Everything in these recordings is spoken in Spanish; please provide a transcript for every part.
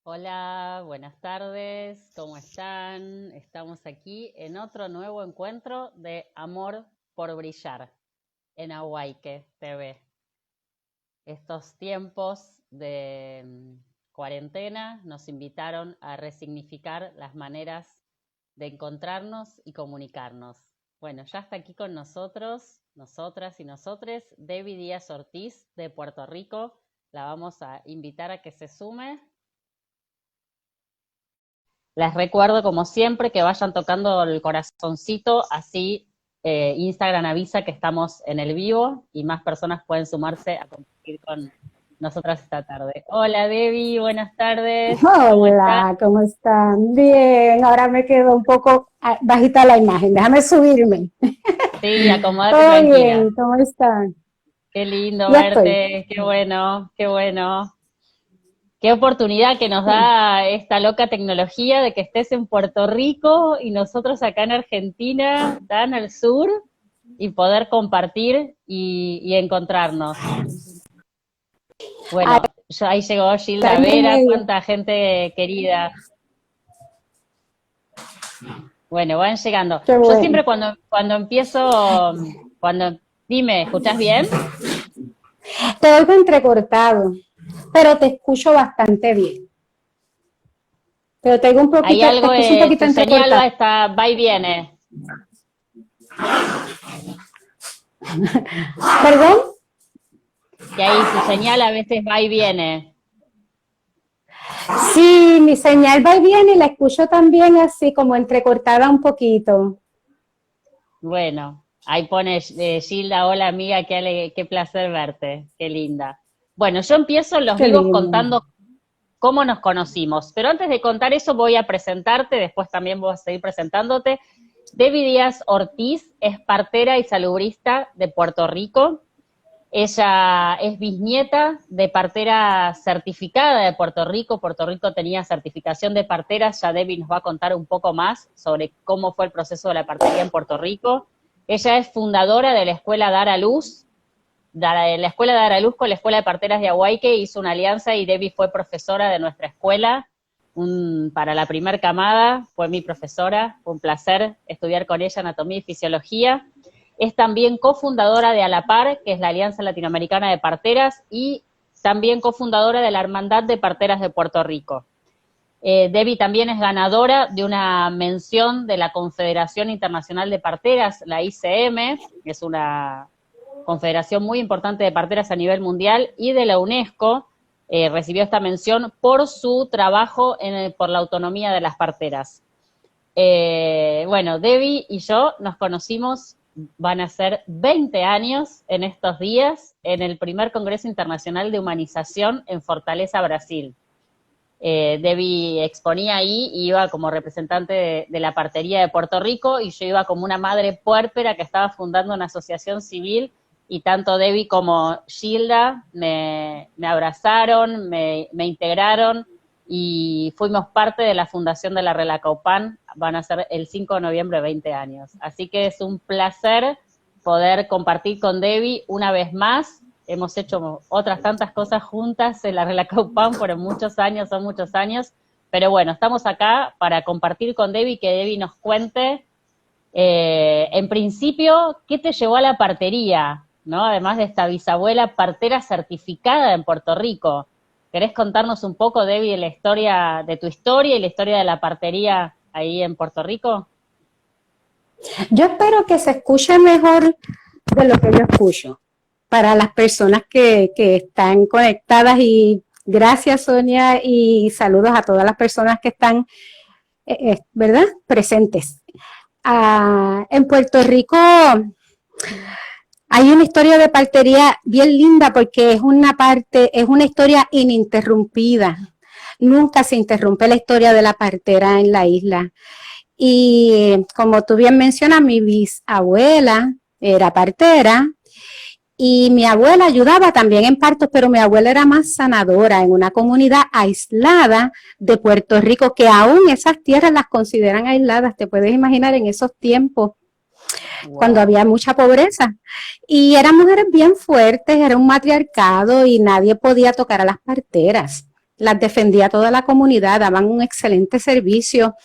Hola, buenas tardes, ¿cómo están? Estamos aquí en otro nuevo encuentro de Amor por Brillar en Ahuayque TV. Estos tiempos de cuarentena nos invitaron a resignificar las maneras de encontrarnos y comunicarnos. Bueno, ya está aquí con nosotros, nosotras y nosotres, Debbie Díaz Ortiz de Puerto Rico. La vamos a invitar a que se sume. Les recuerdo, como siempre, que vayan tocando el corazoncito, así Instagram avisa que estamos en el vivo y más personas pueden sumarse a compartir con nosotras esta tarde. Hola Debbie, buenas tardes, ¿cómo estás? Hola, ¿cómo están? Bien, ahora me quedo un poco bajita la imagen, déjame subirme. Sí, acomódate Todo tranquila. bien, ¿cómo están? Qué lindo Ya estoy. verte, qué bueno, qué bueno. Qué oportunidad que nos da esta loca tecnología de que estés en Puerto Rico y nosotros acá en Argentina, tan al sur, y poder compartir y encontrarnos. Ahí Bueno, ahí llegó Gilda están en Vera, medio. cuánta gente querida. Bueno, van llegando. Qué Yo bueno. siempre cuando empiezo, cuando, dime, ¿escuchás bien? Te oigo entrecortado, pero te escucho bastante bien. Pero te oigo un Hay poquito, te algo, escucho un poquito tu señal entrecortado. va y viene. ¿Perdón? Que ahí tu señal a veces va y viene. Sí, mi señal va y viene y la escucho también así como entrecortada un poquito. Bueno, ahí pone Gilda, hola amiga, qué placer verte, qué linda. Bueno, yo empiezo los Qué vivos lindo. contando cómo nos conocimos, pero antes de contar eso voy a presentarte, después también voy a seguir presentándote. Debbie Díaz Ortiz es partera y salubrista de Puerto Rico. Ella es bisnieta de partera certificada de Puerto Rico. Puerto Rico tenía certificación de parteras. Ya Debbie nos va a contar un poco más sobre cómo fue el proceso de la partería en Puerto Rico. Ella es fundadora de la Escuela Dar a Luz, la Escuela Dar a Luz con la Escuela de Parteras de Ahuayque, hizo una alianza y Debbie fue profesora de nuestra escuela. Para la primer camada fue mi profesora, fue un placer estudiar con ella anatomía y fisiología. Es también cofundadora de ALAPAR, que es la Alianza Latinoamericana de Parteras, y también cofundadora de la Hermandad de Parteras de Puerto Rico. Debbie también es ganadora de una mención de la Confederación Internacional de Parteras, la ICM, que es una confederación muy importante de parteras a nivel mundial, y de la UNESCO. Recibió esta mención por su trabajo por la autonomía de las parteras. Bueno, Debbie y yo nos conocimos, van a ser 20 años en estos días, en el primer Congreso Internacional de Humanización en Fortaleza, Brasil. Debbie exponía ahí y iba como representante de la partería de Puerto Rico, y yo iba como una madre puérpera que estaba fundando una asociación civil, y tanto Debbie como Gilda me abrazaron, me integraron, y fuimos parte de la fundación de la Relacaupan. Van a ser el 5 de noviembre 20 años. Así que es un placer poder compartir con Debbie una vez más. Hemos hecho otras tantas cosas juntas en la Relacaupan por muchos años, son muchos años, pero bueno, estamos acá para compartir con Debbie, que Debbie nos cuente, en principio, ¿qué te llevó a la partería? ¿No? Además de esta bisabuela partera certificada en Puerto Rico. ¿Querés contarnos un poco, Debbie, la historia de tu historia y la historia de la partería ahí en Puerto Rico? Yo espero que se escuche mejor de lo que yo escucho para las personas que están conectadas, y gracias Sonia, y saludos a todas las personas que están, ¿verdad?, presentes. En Puerto Rico hay una historia de partería bien linda porque es una historia ininterrumpida. Nunca se interrumpe la historia de la partera en la isla. Y como tú bien mencionas, mi bisabuela era partera y mi abuela ayudaba también en partos, pero mi abuela era más sanadora en una comunidad aislada de Puerto Rico, que aún esas tierras las consideran aisladas. Te puedes imaginar en esos tiempos cuando Wow. había mucha pobreza. Y eran mujeres bien fuertes, era un matriarcado y nadie podía tocar a las parteras. las defendía toda la comunidad, daban un excelente servicio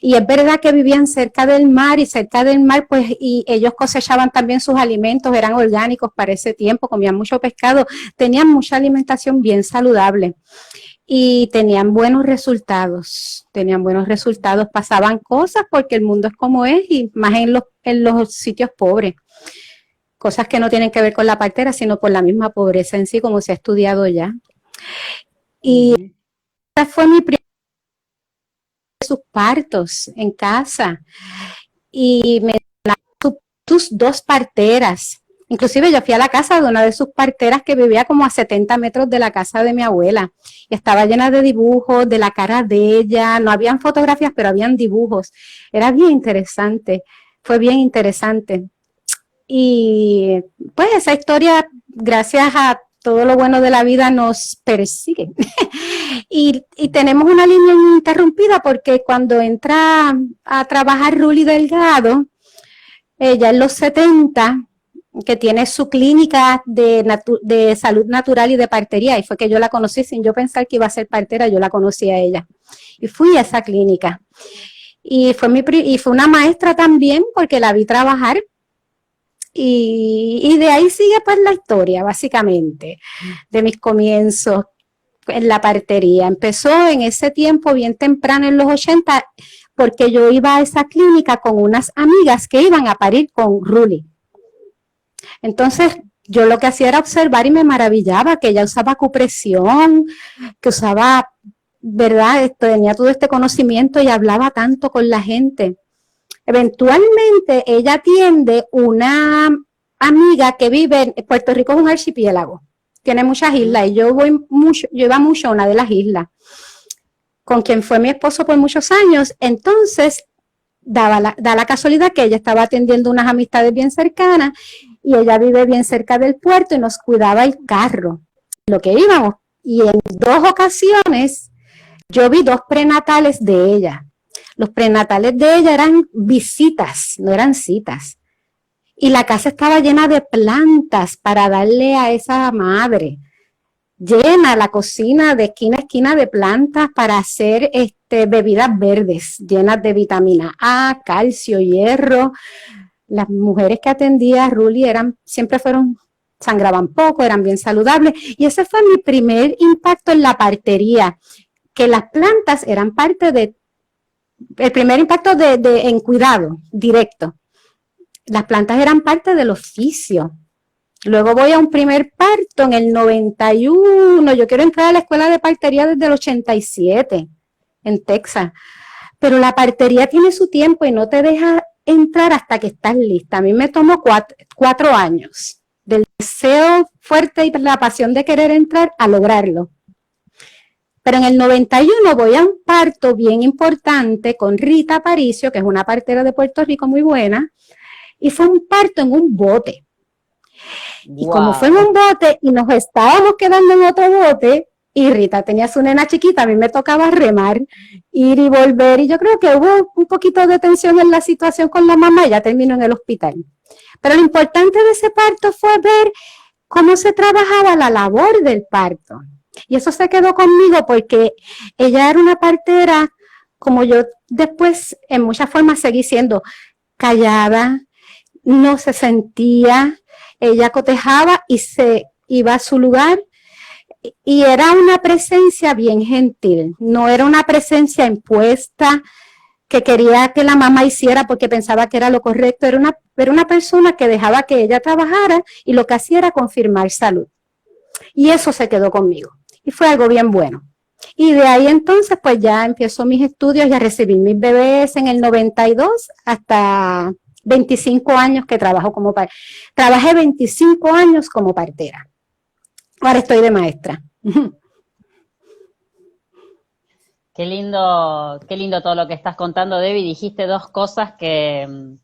y es verdad que vivían cerca del mar y cerca del mar pues y ellos cosechaban también sus alimentos, eran orgánicos para ese tiempo, comían mucho pescado, tenían mucha alimentación bien saludable y tenían buenos resultados, pasaban cosas porque el mundo es como es y más en los sitios pobres, cosas que no tienen que ver con la partera sino por la misma pobreza en sí como se ha estudiado ya. Y esta fue mi primera de sus partos en casa. Y me tus 2 parteras. Inclusive yo fui a la casa de una de sus parteras que vivía como a 70 metros de la casa de mi abuela. Y estaba llena de dibujos de la cara de ella. No habían fotografías, pero habían dibujos. Era bien interesante. Fue bien interesante. Y pues esa historia, gracias a todo lo bueno de la vida, nos persigue. y tenemos una línea ininterrumpida porque cuando entra a trabajar Ruli Delgado, ella en los 70, que tiene su clínica de salud natural y de partería, y fue que yo la conocí sin yo pensar que iba a ser partera, yo la conocí a ella. Y fui a esa clínica. Y fue una maestra también porque la vi trabajar. Y de ahí sigue pues la historia, básicamente, de mis comienzos en la partería. Empezó en ese tiempo, bien temprano en los 80, porque yo iba a esa clínica con unas amigas que iban a parir con Ruli. Entonces, yo lo que hacía era observar y me maravillaba que ella usaba acupresión, que usaba, ¿verdad? Tenía todo este conocimiento y hablaba tanto con la gente. Eventualmente ella atiende una amiga que vive en Puerto Rico, es un archipiélago, tiene muchas islas y yo iba mucho a una de las islas, con quien fue mi esposo por muchos años. Entonces da la casualidad que ella estaba atendiendo unas amistades bien cercanas y ella vive bien cerca del puerto y nos cuidaba el carro, lo que íbamos. Y en 2 ocasiones yo vi 2 prenatales de ella. Los prenatales de ella eran visitas, no eran citas. Y la casa estaba llena de plantas para darle a esa madre. Llena la cocina de esquina a esquina de plantas para hacer bebidas verdes, llenas de vitamina A, calcio, hierro. Las mujeres que atendía a Ruli siempre sangraban poco, eran bien saludables. Y ese fue mi primer impacto en la partería, que las plantas eran parte el primer impacto en cuidado directo. Las plantas eran parte del oficio. Luego voy a un primer parto en el 91. Yo quiero entrar a la escuela de partería desde el 87 en Texas. Pero la partería tiene su tiempo y no te deja entrar hasta que estás lista. A mí me tomó 4 años del deseo fuerte y la pasión de querer entrar a lograrlo. Pero en el 91 voy a un parto bien importante con Rita Aparicio, que es una partera de Puerto Rico muy buena, y fue un parto en un bote. Wow. Y como fue en un bote y nos estábamos quedando en otro bote, y Rita tenía su nena chiquita, a mí me tocaba remar, ir y volver, y yo creo que hubo un poquito de tensión en la situación con la mamá, y ya terminó en el hospital. Pero lo importante de ese parto fue ver cómo se trabajaba la labor del parto. Y eso se quedó conmigo porque ella era una partera, como yo después en muchas formas seguí siendo callada, no se sentía, ella cotejaba y se iba a su lugar y era una presencia bien gentil, no era una presencia impuesta que quería que la mamá hiciera porque pensaba que era lo correcto, era una persona que dejaba que ella trabajara y lo que hacía era confirmar salud. Y eso se quedó conmigo. Y fue algo bien bueno. Y de ahí entonces, pues ya empiezo mis estudios y a recibir mis bebés en el 92 hasta 25 años que trabajo como partera. Trabajé 25 años como partera. Ahora estoy de maestra. Qué lindo todo lo que estás contando, Debbie. Dijiste 2 cosas que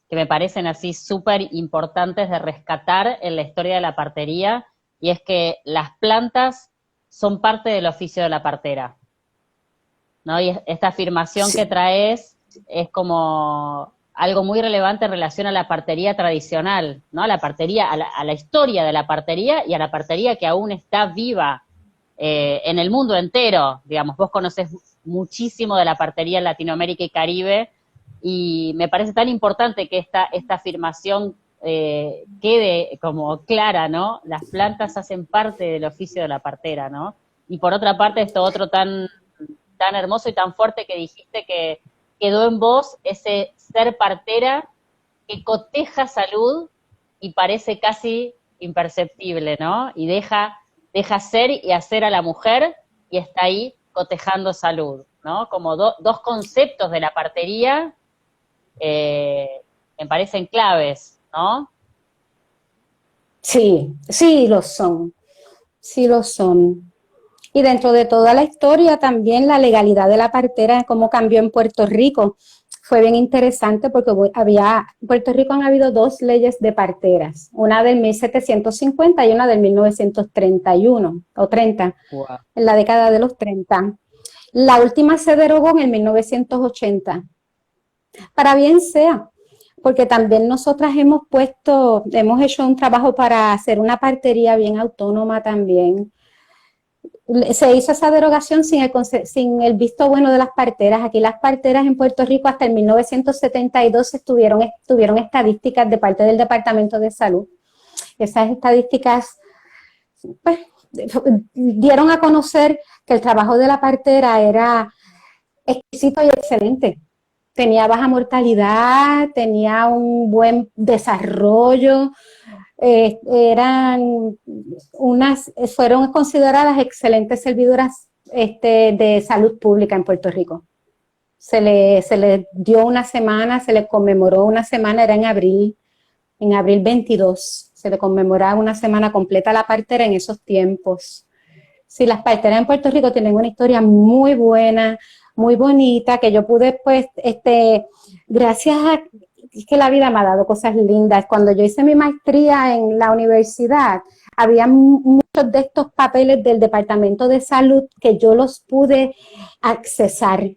me parecen así súper importantes de rescatar en la historia de la partería, y es que las plantas son parte del oficio de la partera, ¿no? Y esta afirmación que traes es como algo muy relevante en relación a la partería tradicional, ¿no? A la partería, a la historia de la partería y a la partería que aún está viva, en el mundo entero, digamos, vos conocés muchísimo de la partería en Latinoamérica y Caribe, y me parece tan importante que esta afirmación quede como clara, ¿no? Las plantas hacen parte del oficio de la partera, ¿no? Y por otra parte, esto otro tan hermoso y tan fuerte que dijiste, que quedó en vos ese ser partera que coteja salud y parece casi imperceptible, ¿no? Y deja ser y hacer a la mujer y está ahí cotejando salud, ¿no? Como dos conceptos de la partería me parecen claves, ¿no? Sí, sí lo son, sí lo son. Y dentro de toda la historia también la legalidad de la partera, cómo cambió en Puerto Rico, fue bien interesante porque en Puerto Rico han habido dos leyes de parteras, una del 1750 y una del 1931 o 30, Wow. en la década de los 30. La última se derogó en el 1980. Para bien sea, porque también nosotras hemos hecho un trabajo para hacer una partería bien autónoma también. Se hizo esa derogación sin el visto bueno de las parteras. Aquí las parteras en Puerto Rico hasta el 1972 tuvieron estadísticas de parte del Departamento de Salud. Esas estadísticas pues, dieron a conocer que el trabajo de la partera era exquisito y excelente. Tenía baja mortalidad, tenía un buen desarrollo, fueron consideradas excelentes servidoras de salud pública en Puerto Rico. Se le dio una semana, se le conmemoró una semana, era en abril 22, se le conmemoraba una semana completa a la partera en esos tiempos. Sí, las parteras en Puerto Rico tienen una historia muy buena, muy bonita, que yo pude, pues, gracias a que la vida me ha dado cosas lindas. Cuando yo hice mi maestría en la universidad, había muchos de estos papeles del Departamento de Salud que yo los pude accesar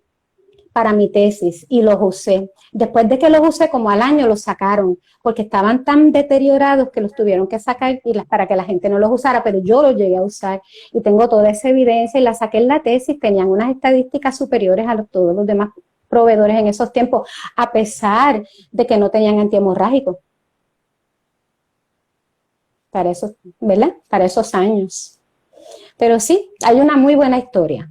para mi tesis y los usé. Después de que los usé, como al año los sacaron, porque estaban tan deteriorados que los tuvieron que sacar para que la gente no los usara, pero yo los llegué a usar y tengo toda esa evidencia y la saqué en la tesis. Tenían unas estadísticas superiores a todos los demás proveedores en esos tiempos, a pesar de que no tenían antihemorrágicos. Para eso, ¿verdad? Para esos años. Pero sí, hay una muy buena historia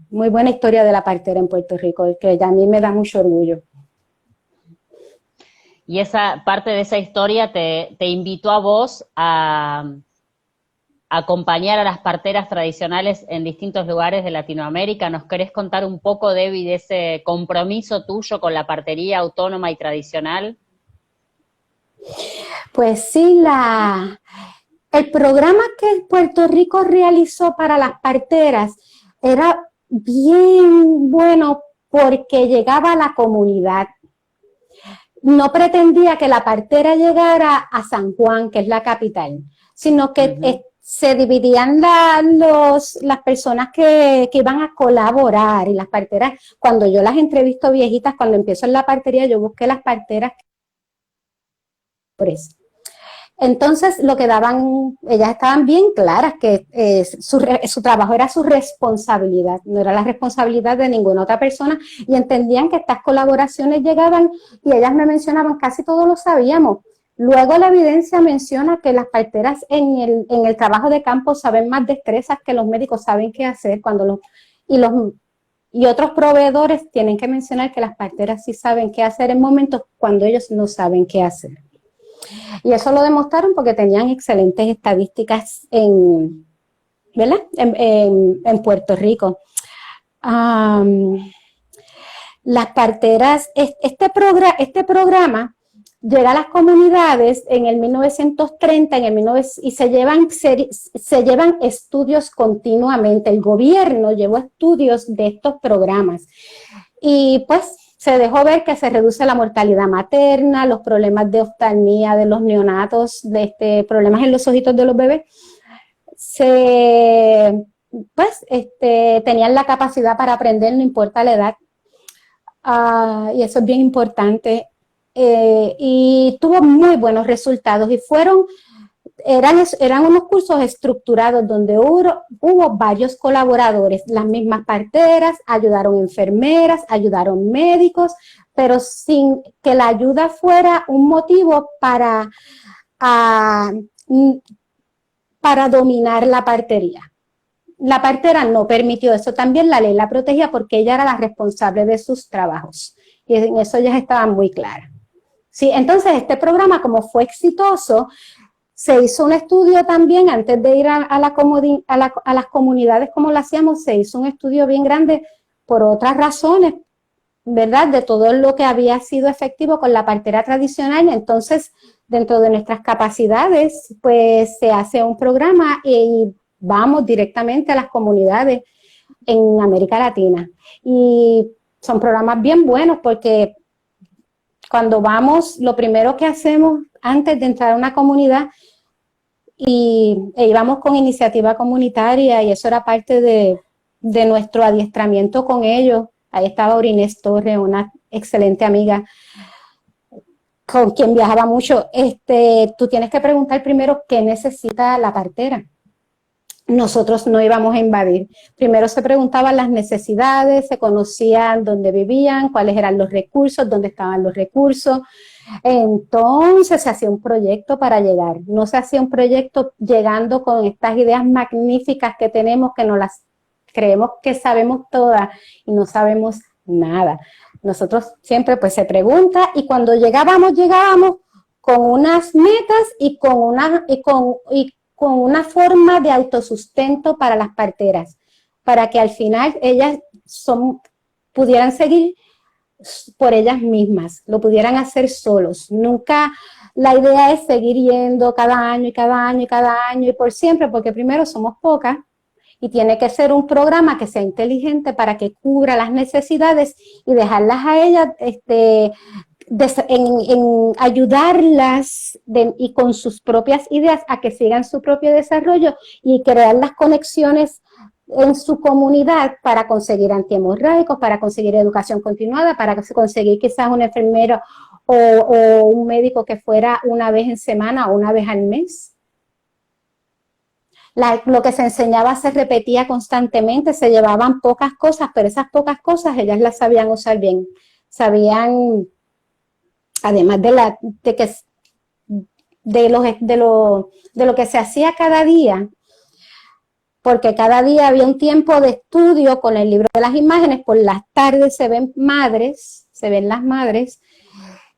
de la partera en Puerto Rico, que a mí me da mucho orgullo. Y esa parte de esa historia te invitó a vos a acompañar a las parteras tradicionales en distintos lugares de Latinoamérica. ¿Nos querés contar un poco, Debbie, de ese compromiso tuyo con la partería autónoma y tradicional? Pues sí, el programa que Puerto Rico realizó para las parteras era bien bueno porque llegaba a la comunidad. No pretendía que la partera llegara a San Juan, que es la capital, sino que se dividían las personas que iban a colaborar, y las parteras, cuando yo las entrevisto viejitas, cuando empiezo en la partería, yo busqué las parteras por eso. Entonces, lo que daban, ellas estaban bien claras que su trabajo era su responsabilidad, no era la responsabilidad de ninguna otra persona, y entendían que estas colaboraciones llegaban, y ellas me mencionaban, casi todos lo sabíamos. Luego la evidencia menciona que las parteras en el trabajo de campo saben más destrezas que los médicos saben qué hacer, y otros proveedores tienen que mencionar que las parteras sí saben qué hacer en momentos cuando ellos no saben qué hacer. Y eso lo demostraron porque tenían excelentes estadísticas ¿verdad? En Puerto Rico. Las parteras, este programa llega a las comunidades en el 1930 y se llevan estudios continuamente. El gobierno llevó estudios de estos programas y pues se dejó ver que se reduce la mortalidad materna, los problemas de oftalmía de los neonatos, problemas en los ojitos de los bebés. Tenían la capacidad para aprender, no importa la edad. Y eso es bien importante. Y tuvo muy buenos resultados y fueron Eran unos cursos estructurados donde hubo varios colaboradores, las mismas parteras, ayudaron enfermeras, ayudaron médicos, pero sin que la ayuda fuera un motivo para dominar la partería. La partera no permitió eso, también la ley la protegía porque ella era la responsable de sus trabajos y en eso ellas estaban muy claras. Sí, entonces este programa, como fue exitoso, se hizo un estudio también antes de ir a las comunidades como lo hacíamos, se hizo un estudio bien grande por otras razones, ¿verdad? De todo lo que había sido efectivo con la partera tradicional. Entonces, dentro de nuestras capacidades, pues se hace un programa y vamos directamente a las comunidades en América Latina. Y son programas bien buenos porque cuando vamos, lo primero que hacemos antes de entrar a una comunidad, íbamos con iniciativa comunitaria y eso era parte de nuestro adiestramiento con ellos. Ahí estaba Orinés Torres, una excelente amiga con quien viajaba mucho. Tú tienes que preguntar primero qué necesita la partera. Nosotros no íbamos a invadir. Primero se preguntaban las necesidades, se conocían dónde vivían, cuáles eran los recursos, dónde estaban los recursos. Entonces se hacía un proyecto para llegar. No se hacía un proyecto llegando con estas ideas magníficas que tenemos, que nos las creemos que sabemos todas y no sabemos nada. Nosotros siempre pues se pregunta y cuando llegábamos con unas metas y con una forma de autosustento para las parteras, para que al final ellas pudieran seguir por ellas mismas, lo pudieran hacer solos. Nunca la idea es seguir yendo cada año y cada año y cada año y por siempre, porque primero somos pocas y tiene que ser un programa que sea inteligente para que cubra las necesidades y dejarlas a ellas en ayudarlas y con sus propias ideas a que sigan su propio desarrollo y crear las conexiones en su comunidad para conseguir antihemorrágicos, para conseguir educación continuada, para conseguir quizás un enfermero o un médico que fuera una vez en semana o una vez al mes. Lo que se enseñaba se repetía constantemente, se llevaban pocas cosas, pero esas pocas cosas ellas las sabían usar bien, sabían, además de lo que se hacía cada día, porque cada día había un tiempo de estudio con el libro de las imágenes, por las tardes se ven las madres,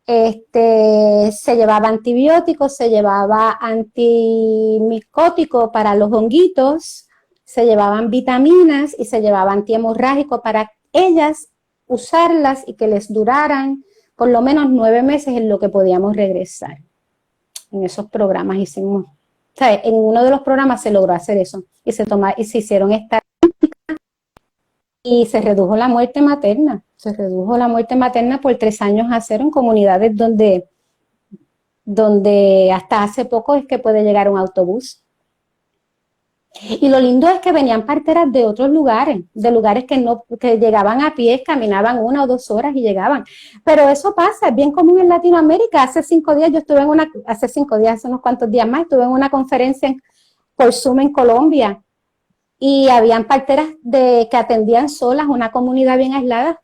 se llevaba antibióticos, se llevaba antimicótico para los honguitos, se llevaban vitaminas y se llevaba antihemorrágico para ellas usarlas y que les duraran por lo menos 9 meses en lo que podíamos regresar. En esos programas hicimos, o sea, en uno de los programas se logró hacer eso y se hicieron estadísticas y se redujo la muerte materna. Se redujo la muerte materna por 3 años a 0 en comunidades donde hasta hace poco es que puede llegar un autobús. Y lo lindo es que venían parteras de otros lugares, de lugares que llegaban a pie, caminaban 1 o 2 horas y llegaban. Pero eso pasa, es bien común en Latinoamérica. Hace 5 días yo estuve hace unos cuantos días más, estuve en una conferencia por Zoom en Colombia y habían parteras que atendían solas, una comunidad bien aislada,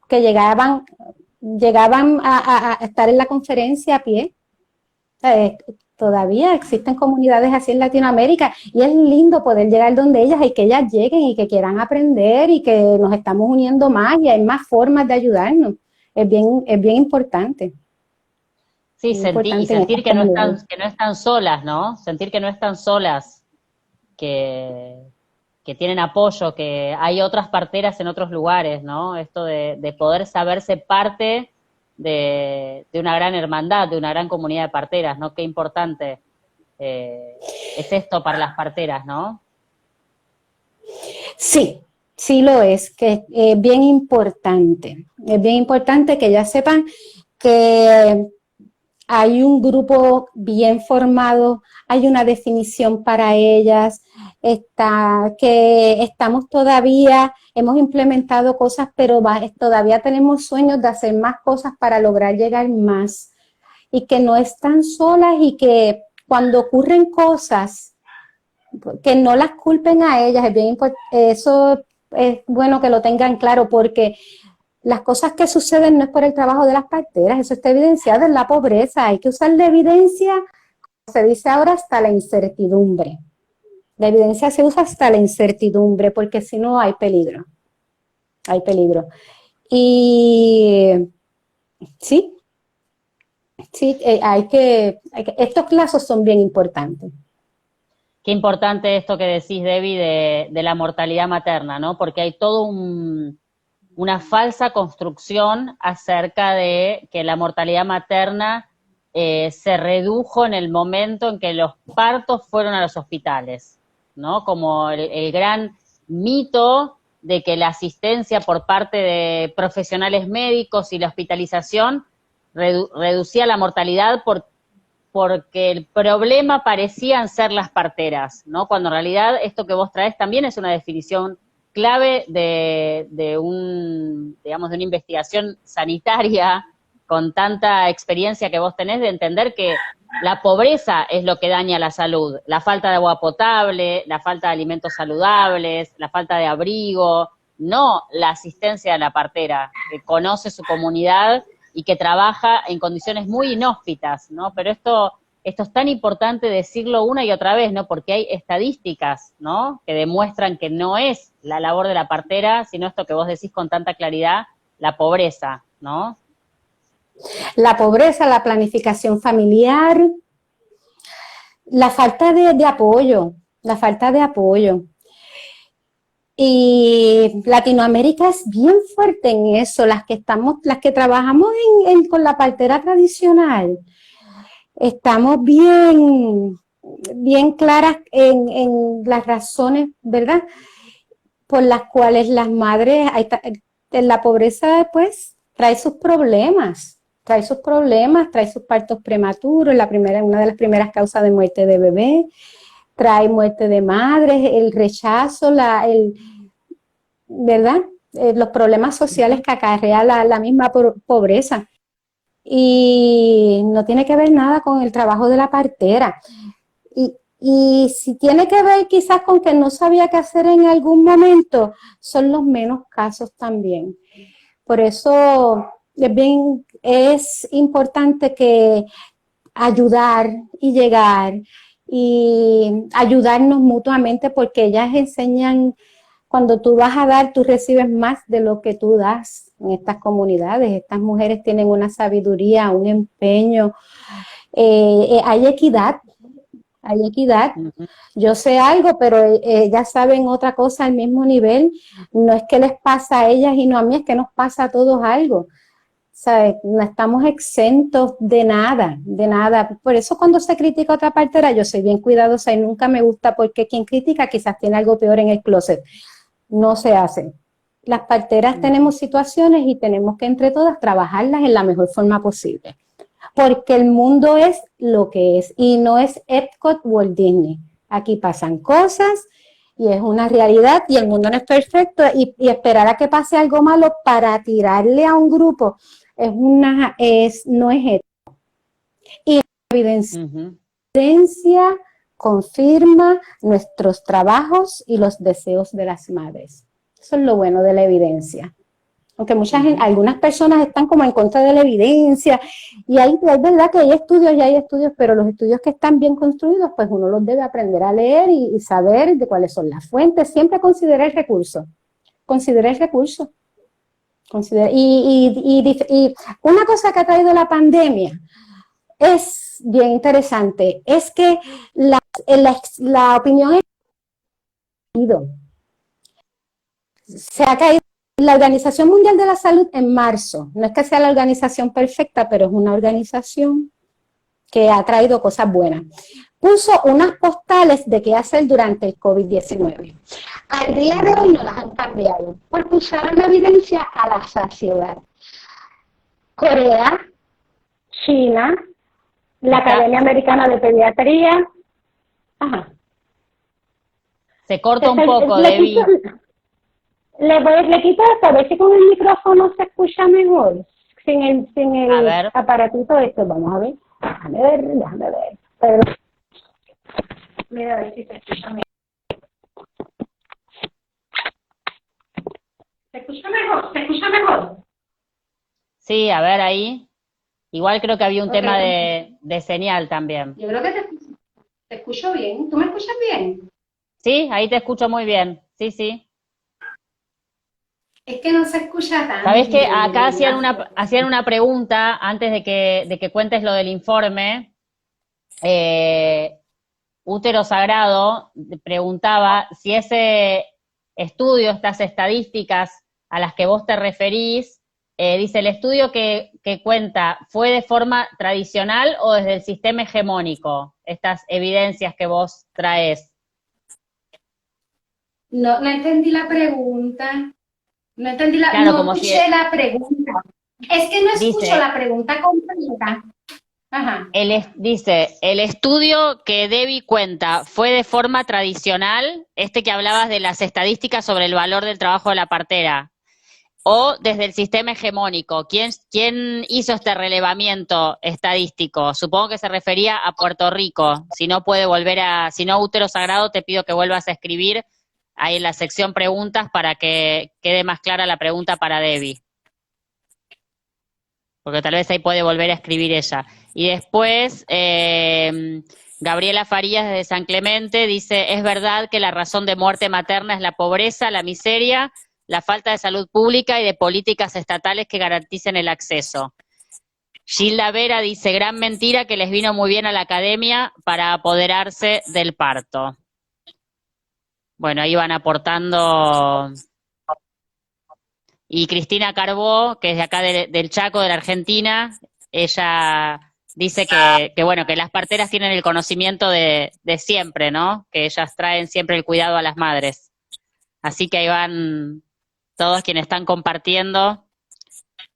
que llegaban a estar en la conferencia a pie. Todavía existen comunidades así en Latinoamérica y es lindo poder llegar donde ellas y que ellas lleguen y que quieran aprender y que nos estamos uniendo más y hay más formas de ayudarnos. Es bien importante. Sí, sentir que no están solas, ¿no? Sentir que no están solas, que tienen apoyo, que hay otras parteras en otros lugares, ¿no? Esto de poder saberse parte de una gran hermandad, de una gran comunidad de parteras, ¿no? Qué importante es esto para las parteras, ¿no? Sí, sí lo es, que es bien importante que ellas sepan que hay un grupo bien formado, hay una definición para ellas, que estamos todavía, hemos implementado cosas, pero todavía tenemos sueños de hacer más cosas para lograr llegar más y que no están solas y que cuando ocurren cosas, que no las culpen a ellas, es bien eso es bueno que lo tengan claro, porque las cosas que suceden no es por el trabajo de las parteras, eso está evidenciado en la pobreza, hay que usar la evidencia, como se dice ahora, hasta la incertidumbre. La evidencia se usa hasta la incertidumbre, porque si no hay peligro. Hay peligro. Y sí, estos lazos son bien importantes. Qué importante esto que decís, Debbie, de la mortalidad materna, ¿no? Porque hay todo una falsa construcción acerca de que la mortalidad materna se redujo en el momento en que los partos fueron a los hospitales, ¿no? Como el gran mito de que la asistencia por parte de profesionales médicos y la hospitalización reducía la mortalidad porque el problema parecían ser las parteras, ¿no? Cuando en realidad esto que vos traes también es una definición clave de una investigación sanitaria con tanta experiencia que vos tenés de entender que la pobreza es lo que daña la salud, la falta de agua potable, la falta de alimentos saludables, la falta de abrigo, no la asistencia de la partera, que conoce su comunidad y que trabaja en condiciones muy inhóspitas, ¿no? Pero esto es tan importante decirlo una y otra vez, ¿no? Porque hay estadísticas, ¿no? Que demuestran que no es la labor de la partera, sino esto que vos decís con tanta claridad, la pobreza, ¿no? La pobreza, la planificación familiar, la falta de apoyo, la falta de apoyo. Y Latinoamérica es bien fuerte en eso, las que trabajamos con la partera tradicional, estamos bien claras en las razones, ¿verdad?, por las cuales las madres, en la pobreza, pues, trae sus problemas, trae sus partos prematuros, una de las primeras causas de muerte de bebé, trae muerte de madres, el rechazo, ¿verdad? Los problemas sociales que acarrea la misma pobreza. Y no tiene que ver nada con el trabajo de la partera. Y si tiene que ver quizás con que no sabía qué hacer en algún momento, son los menos casos también. Por eso es importante que ayudar y llegar y ayudarnos mutuamente, porque ellas enseñan, cuando tú vas a dar, tú recibes más de lo que tú das en estas comunidades. Estas mujeres tienen una sabiduría, un empeño, hay equidad. Hay equidad. Yo sé algo, pero ellas saben otra cosa al mismo nivel. No es que les pasa a ellas y no a mí, es que nos pasa a todos algo. ¿Sabes? No estamos exentos de nada, de nada. Por eso cuando se critica a otra partera, yo soy bien cuidadosa y nunca me gusta, porque quien critica quizás tiene algo peor en el closet. No se hace. Las parteras tenemos situaciones y tenemos que entre todas trabajarlas en la mejor forma posible. Porque el mundo es lo que es y no es Epcot Walt Disney. Aquí pasan cosas y es una realidad y el mundo no es perfecto, y esperar a que pase algo malo para tirarle a un grupo no es ético. Y la evidencia confirma nuestros trabajos y los deseos de las madres. Eso es lo bueno de la evidencia. Aunque algunas personas están como en contra de la evidencia, y es verdad que hay estudios, pero los estudios que están bien construidos, pues uno los debe aprender a leer y saber de cuáles son las fuentes. Siempre considera el recurso. Y una cosa que ha traído la pandemia es bien interesante, es que la opinión se ha caído. La Organización Mundial de la Salud en marzo, no es que sea la organización perfecta, pero es una organización que ha traído cosas buenas. Puso unas postales de qué hacer durante el COVID-19. Al día de hoy no las han cambiado, porque usaron la evidencia a la saciedad. Corea, China, la Academia Americana de Pediatría. Ajá. Se corta un poco, Debbie. Le quito esto, a ver si con el micrófono se escucha mejor. Sin el aparatito este, vamos a ver. Déjame ver. Pero Mira, a ver si se escucha mejor. ¿Se escucha mejor? ¿Se escucha mejor? Sí, a ver ahí. Igual creo que había un Ok, tema de señal también. yo creo que te escucho bien. ¿Tú me escuchas bien? Sí, ahí te escucho muy bien. Sí, sí. Es que no se escucha tan Sabés que bien, de acá verdad. hacían una pregunta antes de que cuentes lo del informe. Eh, Útero Sagrado preguntaba si ese estudio, estas estadísticas a las que vos te referís, dice el estudio que cuenta, ¿fue de forma tradicional o desde el sistema hegemónico? Estas evidencias que vos traes. No, no entendí la pregunta. Claro, No como si escuché la pregunta. Es que no escucho dice, la pregunta completa. Ajá. dice, el estudio que Debbie cuenta fue de forma tradicional, este que hablabas de las estadísticas sobre el valor del trabajo de la partera, o desde el sistema hegemónico. ¿Quién hizo este relevamiento estadístico? Supongo que se refería a Puerto Rico. Si no puede volver si no, Útero Sagrado, te pido que vuelvas a escribir ahí en la sección preguntas para que quede más clara la pregunta para Debbie. Porque tal vez ahí puede volver a escribir ella. Y después, Gabriela Farías desde San Clemente dice, es verdad que la razón de muerte materna es la pobreza, la miseria, la falta de salud pública y de políticas estatales que garanticen el acceso. Gilda Vera dice, gran mentira que les vino muy bien a la academia para apoderarse del parto. Bueno, ahí van aportando. Y Cristina Carbó, que es de acá del Chaco, de la Argentina, ella dice bueno, que las parteras tienen el conocimiento de siempre, ¿no? Que ellas traen siempre el cuidado a las madres. Así que ahí van todos quienes están compartiendo,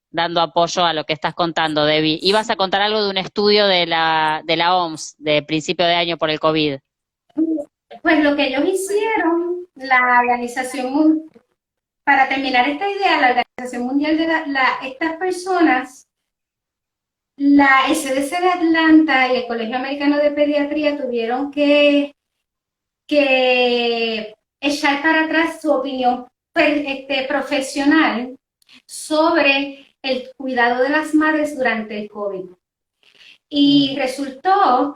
dando apoyo a lo que estás contando, Debbie. Ibas a contar algo de un estudio de la OMS, de principio de año por el COVID. Pues lo que ellos hicieron, la para terminar esta idea, la Organización Mundial de estas personas, el CDC de Atlanta y el Colegio Americano de Pediatría tuvieron que echar para atrás su opinión profesional sobre el cuidado de las madres durante el COVID. Y resultó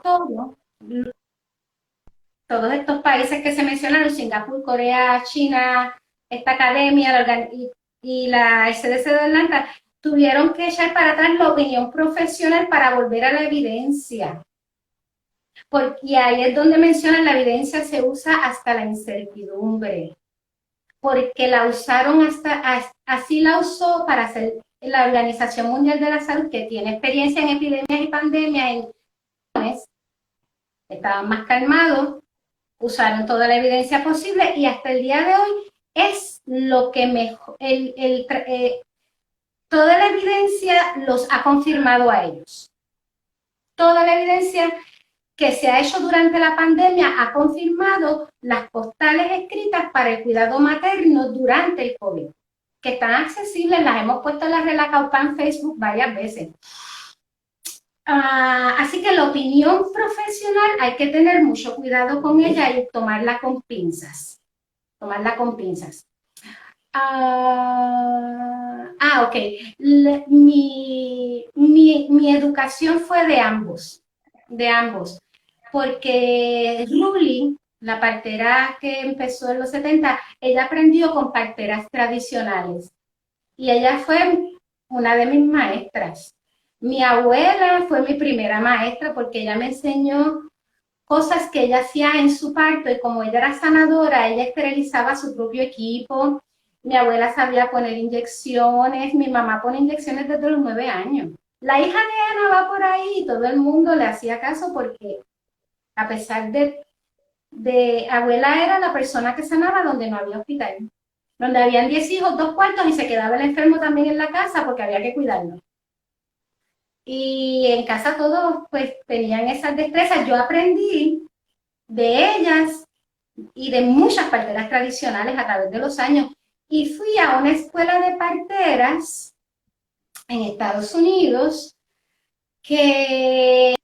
todos estos países que se mencionaron, Singapur, Corea, China, esta academia y la CDC de Atlanta, tuvieron que echar para atrás la opinión profesional para volver a la evidencia. Y ahí es donde mencionan la evidencia se usa hasta la incertidumbre, porque la usaron así la usó para hacer la Organización Mundial de la Salud, que tiene experiencia en epidemias y pandemias, estaban más calmados, usaron toda la evidencia posible y hasta el día de hoy es lo que mejor, toda la evidencia los ha confirmado a ellos. Toda la evidencia que se ha hecho durante la pandemia ha confirmado las postales escritas para el cuidado materno durante el COVID, que están accesibles, las hemos puesto en la Relacaupa en Facebook varias veces. Así que la opinión profesional hay que tener mucho cuidado con ella y tomarla con pinzas. Tomarla con pinzas. Ok. Mi educación fue de ambos, porque Ruli, la partera que empezó en los 70, ella aprendió con parteras tradicionales y ella fue una de mis maestras. Mi abuela fue mi primera maestra porque ella me enseñó cosas que ella hacía en su parto y como ella era sanadora, ella esterilizaba su propio equipo. Mi abuela sabía poner inyecciones, mi mamá pone inyecciones desde los 9 años. La hija de Ana va por ahí y todo el mundo le hacía caso porque a pesar de abuela era la persona que sanaba donde no había hospital, donde habían 10 hijos, 2 cuartos y se quedaba el enfermo también en la casa porque había que cuidarlo. Y en casa todos pues tenían esas destrezas. Yo aprendí de ellas y de muchas parteras tradicionales a través de los años. Y fui a una escuela de parteras en Estados Unidos que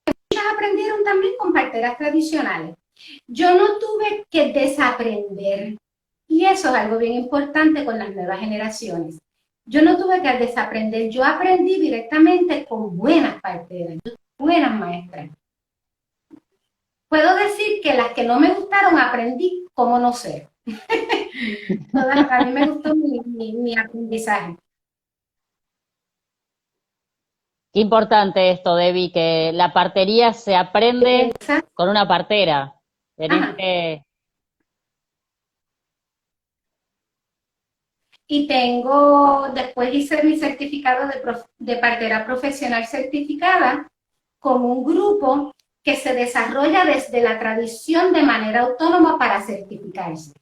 muchas aprendieron también con parteras tradicionales. Yo no tuve que desaprender, y eso es algo bien importante con las nuevas generaciones. Yo no tuve que desaprender, yo aprendí directamente con buenas parteras, buenas maestras. Puedo decir que las que no me gustaron aprendí cómo no ser. A mí me gustó mi aprendizaje. Qué importante esto, Debbie, que la partería se aprende con una partera. Y después hice mi certificado de partera profesional certificada con un grupo que se desarrolla desde la tradición de manera autónoma para certificarse.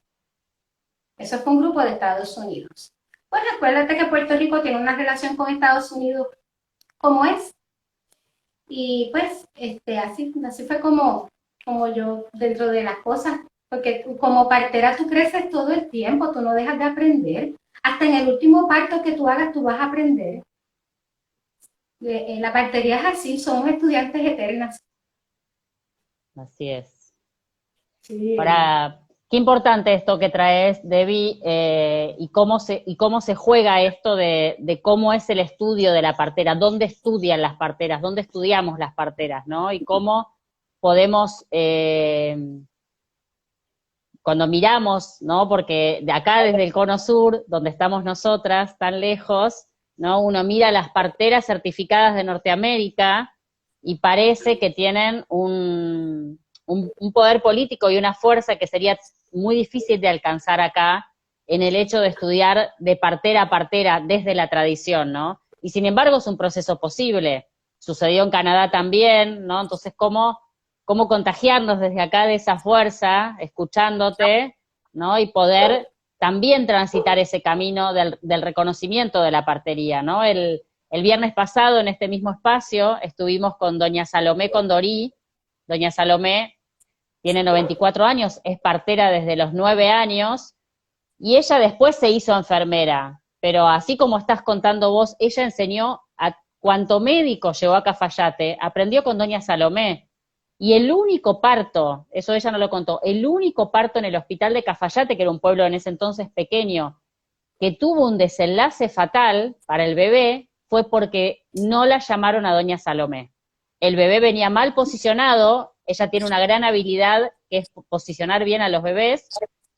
Eso fue un grupo de Estados Unidos. Pues acuérdate que Puerto Rico tiene una relación con Estados Unidos como es. Y pues así fue como yo dentro de las cosas, porque como partera tú creces todo el tiempo, tú no dejas de aprender. Hasta en el último parto que tú hagas, tú vas a aprender. La partería es así, somos estudiantes eternas. Así es. Sí. Ahora, qué importante esto que traes, Debbie, y cómo se juega esto de cómo es el estudio de la partera, dónde estudian las parteras, dónde estudiamos las parteras, ¿no? Y cómo podemos, cuando miramos, ¿no? Porque de acá desde el Cono Sur, donde estamos nosotras, tan lejos, ¿no? Uno mira las parteras certificadas de Norteamérica y parece que tienen un poder político y una fuerza que sería muy difícil de alcanzar acá en el hecho de estudiar de partera a partera desde la tradición, ¿no? Y sin embargo es un proceso posible. Sucedió en Canadá también, ¿no? Entonces, ¿cómo contagiarnos desde acá de esa fuerza, escuchándote, ¿no? Y poder también transitar ese camino del reconocimiento de la partería, ¿no? El viernes pasado, en este mismo espacio, estuvimos con doña Salomé Condorí. Doña Salomé tiene 94 años, es partera desde los 9 años, y ella después se hizo enfermera, pero así como estás contando vos, ella enseñó a cuanto médico llegó a Cafayate, aprendió con doña Salomé, y el único parto, eso ella no lo contó, el único parto en el hospital de Cafayate, que era un pueblo en ese entonces pequeño, que tuvo un desenlace fatal para el bebé, fue porque no la llamaron a doña Salomé. El bebé venía mal posicionado, ella tiene una gran habilidad que es posicionar bien a los bebés,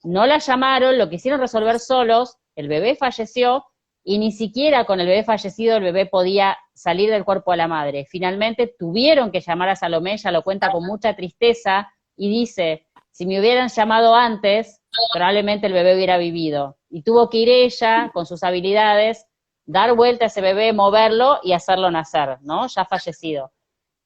no la llamaron, lo quisieron resolver solos, el bebé falleció, y ni siquiera con el bebé fallecido el bebé podía salir del cuerpo de la madre. Finalmente tuvieron que llamar a Salomé, ella lo cuenta con mucha tristeza, y dice, si me hubieran llamado antes, probablemente el bebé hubiera vivido. Y tuvo que ir ella, con sus habilidades, dar vuelta a ese bebé, moverlo y hacerlo nacer, ¿no? Ya fallecido.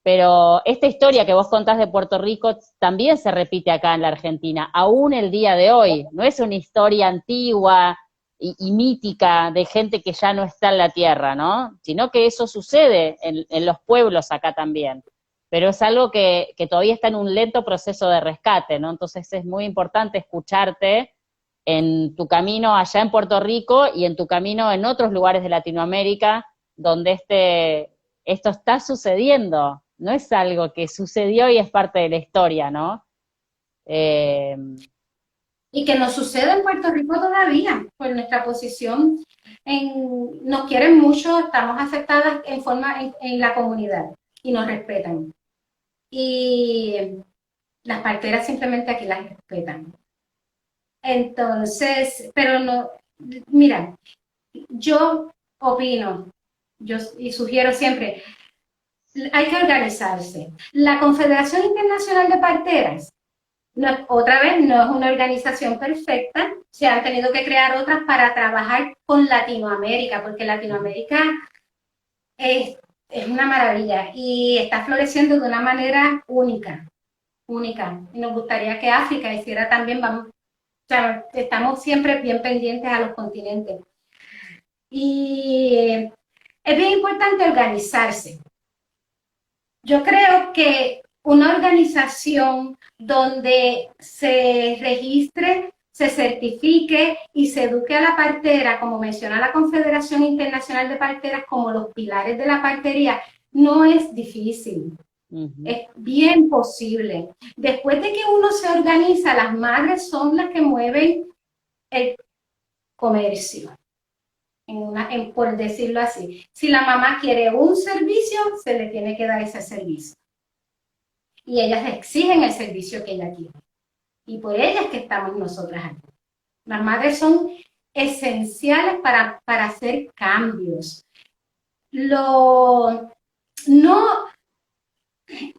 Pero esta historia que vos contás de Puerto Rico también se repite acá en la Argentina, aún el día de hoy. No es una historia antigua y mítica de gente que ya no está en la tierra, ¿no? Sino que eso sucede en los pueblos acá también. Pero es algo que todavía está en un lento proceso de rescate, ¿no? Entonces es muy importante escucharte en tu camino allá en Puerto Rico y en tu camino en otros lugares de Latinoamérica donde esto está sucediendo. No es algo que sucedió y es parte de la historia, ¿no? Y que nos sucede en Puerto Rico todavía, por nuestra posición, nos quieren mucho, estamos aceptadas en la comunidad y nos respetan. Y las parteras simplemente aquí las respetan. Entonces, pero no, mira, yo opino, y sugiero siempre, hay que organizarse. La Confederación Internacional de Parteras, otra vez, no es una organización perfecta, se han tenido que crear otras para trabajar con Latinoamérica, porque Latinoamérica es una maravilla y está floreciendo de una manera única. Y nos gustaría que África hiciera también, o sea, estamos siempre bien pendientes a los continentes. Y es bien importante organizarse. Yo creo que una organización donde se registre, se certifique y se eduque a la partera, como menciona la Confederación Internacional de Parteras, como los pilares de la partería, no es difícil. Ujú. Es bien posible. Después de que uno se organiza, las madres son las que mueven el comercio, por decirlo así. Si la mamá quiere un servicio, se le tiene que dar ese servicio. Y ellas exigen el servicio que ella quiere. Y por ellas que estamos nosotras aquí. Las madres son esenciales para hacer cambios. No,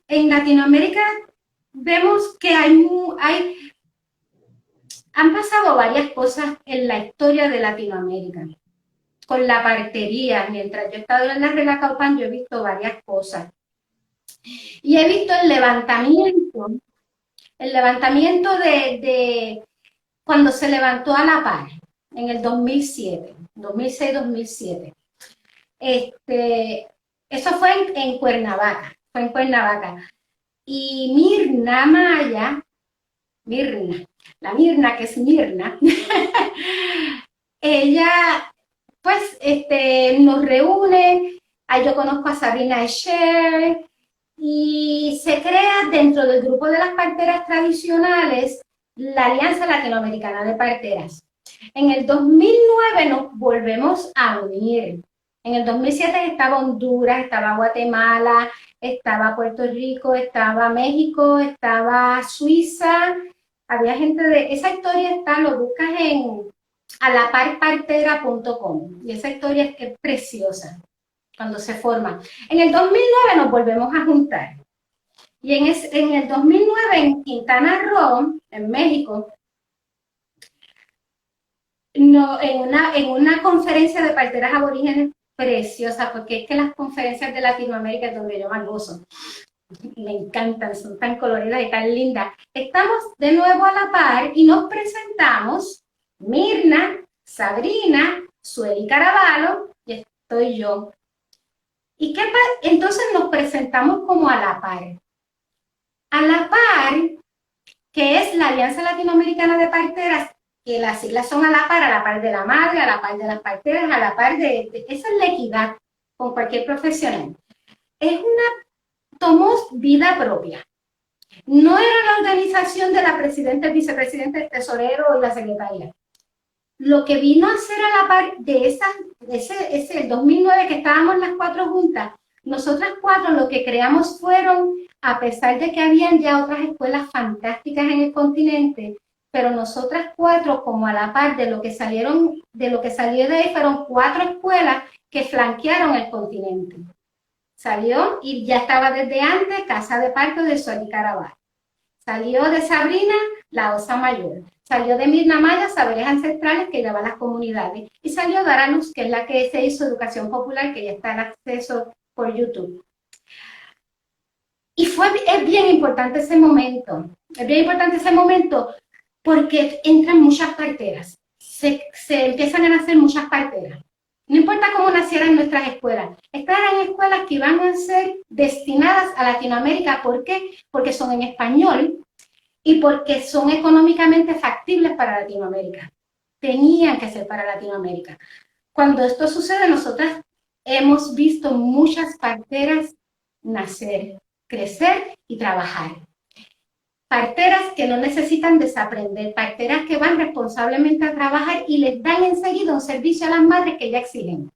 en Latinoamérica vemos que han pasado varias cosas en la historia de Latinoamérica. Con la partería, mientras yo he estado en la Regla Caupan, yo he visto varias cosas. Y he visto el levantamiento de cuando se levantó a la par, en el 2007, 2006-2007. Eso fue en Cuernavaca, Y Mirna Maya, la Mirna que es Mirna, ella pues nos reúne, ahí yo conozco a Sabrina Escher, y se crea dentro del grupo de las parteras tradicionales la Alianza Latinoamericana de Parteras. En el 2009 nos volvemos a unir. En el 2007 estaba Honduras, estaba Guatemala, estaba Puerto Rico, estaba México, estaba Suiza. Había gente de... Esa historia está, lo buscas en alaparpartera.com y esa historia es preciosa cuando se forman. En el 2009 nos volvemos a juntar. Y en el 2009 en Quintana Roo, en México, no, en una conferencia de parteras aborígenes preciosa, porque es que las conferencias de Latinoamérica es donde yo más gozo. Me encantan, son tan coloridas y tan lindas. Estamos de nuevo a la par y nos presentamos Mirna, Sabrina, Sueli Caraballo y estoy yo. ¿Y qué pasa? Entonces nos presentamos como a la par. A la par, que es la Alianza Latinoamericana de Parteras, que las siglas son a la par de la madre, a la par de las parteras, a la par esa es la equidad con cualquier profesional. Tomó vida propia. No era la organización de la presidenta, el vicepresidente, el tesorero y la secretaria. Lo que vino a hacer a la par de ese 2009 que estábamos las cuatro juntas, nosotras cuatro lo que creamos fueron, a pesar de que habían ya otras escuelas fantásticas en el continente, pero nosotras cuatro, como a la par de lo que salió de ahí, fueron cuatro escuelas que flanquearon el continente. Salió y ya estaba desde antes Casa de Parto de Sueli Caraballo. Salió de Sabrina, la Osa Mayor. Salió de Mirna Maya, Saberes Ancestrales, que lleva a las comunidades. Y salió Daraluz, que es la que se hizo Educación Popular, que ya está en acceso por YouTube. Y es bien importante ese momento. Es bien importante ese momento porque entran muchas parteras. Se empiezan a nacer muchas parteras. No importa cómo nacieran nuestras escuelas. Estas eran escuelas que iban a ser destinadas a Latinoamérica. ¿Por qué? Porque son en español y porque son económicamente factibles para Latinoamérica. Tenían que ser para Latinoamérica. Cuando esto sucede, nosotras hemos visto muchas parteras nacer, crecer y trabajar. Parteras que no necesitan desaprender, parteras que van responsablemente a trabajar y les dan enseguida un servicio a las madres que ya exigen.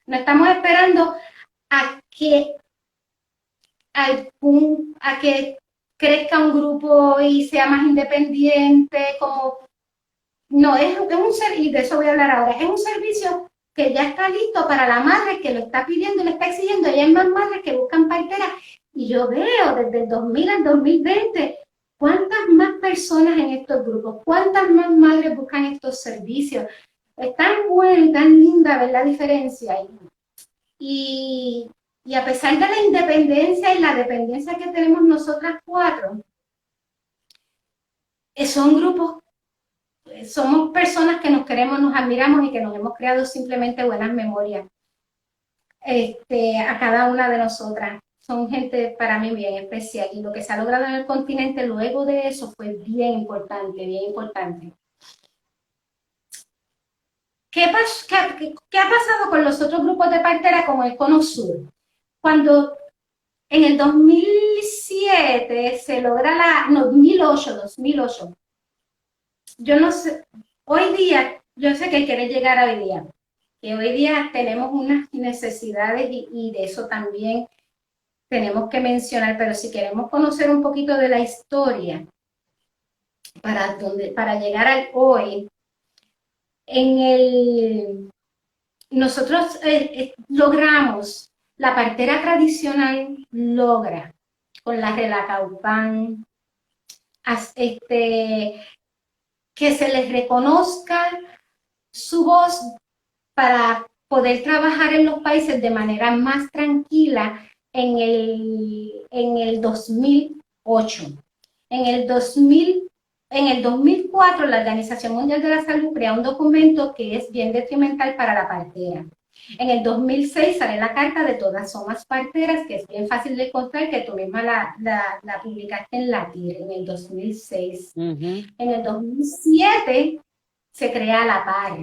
No estamos esperando a que crezca un grupo y sea más independiente, no, es un servicio, y de eso voy a hablar ahora, es un servicio que ya está listo para la madre que lo está pidiendo y lo está exigiendo. Y hay más madres que buscan parteras y yo veo desde el 2000 al 2020 cuántas más personas en estos grupos, cuántas más madres buscan estos servicios. Es tan bueno y tan linda ver la diferencia. Y a pesar de la independencia y la dependencia que tenemos nosotras cuatro, son grupos, somos personas que nos queremos, nos admiramos y que nos hemos creado simplemente buenas memorias a cada una de nosotras. Son gente para mí bien especial y lo que se ha logrado en el continente luego de eso fue bien importante, bien importante. ¿Qué ha pasado con los otros grupos de partera como el Cono Sur? Cuando en el 2000 2007 se logra no, 2008. Yo no sé, hoy día, yo sé que quiere llegar a hoy día, que hoy día tenemos unas necesidades y de eso también tenemos que mencionar, pero si queremos conocer un poquito de la historia, para llegar al hoy, nosotros logramos, la partera tradicional logra con la Relacaupán, que se les reconozca su voz para poder trabajar en los países de manera más tranquila en el 2008. En el 2004, la Organización Mundial de la Salud crea un documento que es bien detrimental para la partera. En el 2006 sale la Carta de Todas Somos Parteras, que es bien fácil de encontrar, que tú misma la publicaste en la TIR en el 2006. En el 2007 se crea la PAR.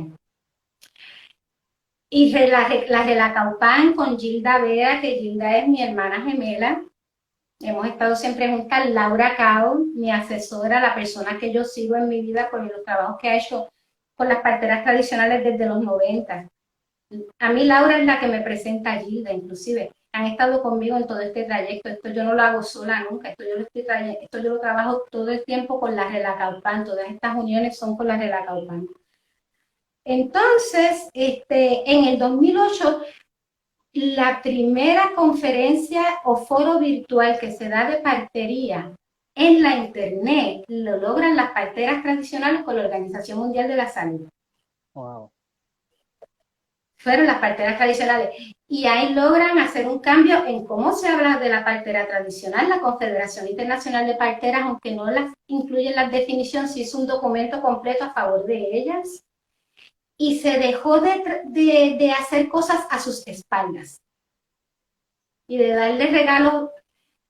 Y la Relacaupán con Gilda Vea, que Gilda es mi hermana gemela. Hemos estado siempre juntas. Laura Cao, mi asesora, la persona que yo sigo en mi vida por los trabajos que ha hecho con las parteras tradicionales desde los 90. A mí Laura es la que me presenta a Gilda, inclusive. Han estado conmigo en todo este trayecto. Esto yo no lo hago sola nunca. Esto yo lo trabajo todo el tiempo con la Relacaupán. Todas estas uniones son con la Relacaupán. Entonces, en el 2008, la primera conferencia o foro virtual que se da de partería en la internet lo logran las parteras tradicionales con la Organización Mundial de la Salud. Wow. Fueron las parteras tradicionales. Y ahí logran hacer un cambio en cómo se habla de la partera tradicional. La Confederación Internacional de Parteras, aunque no las incluye en la definición, sí hizo un documento completo a favor de ellas. Y se dejó de hacer cosas a sus espaldas y de darle regalos.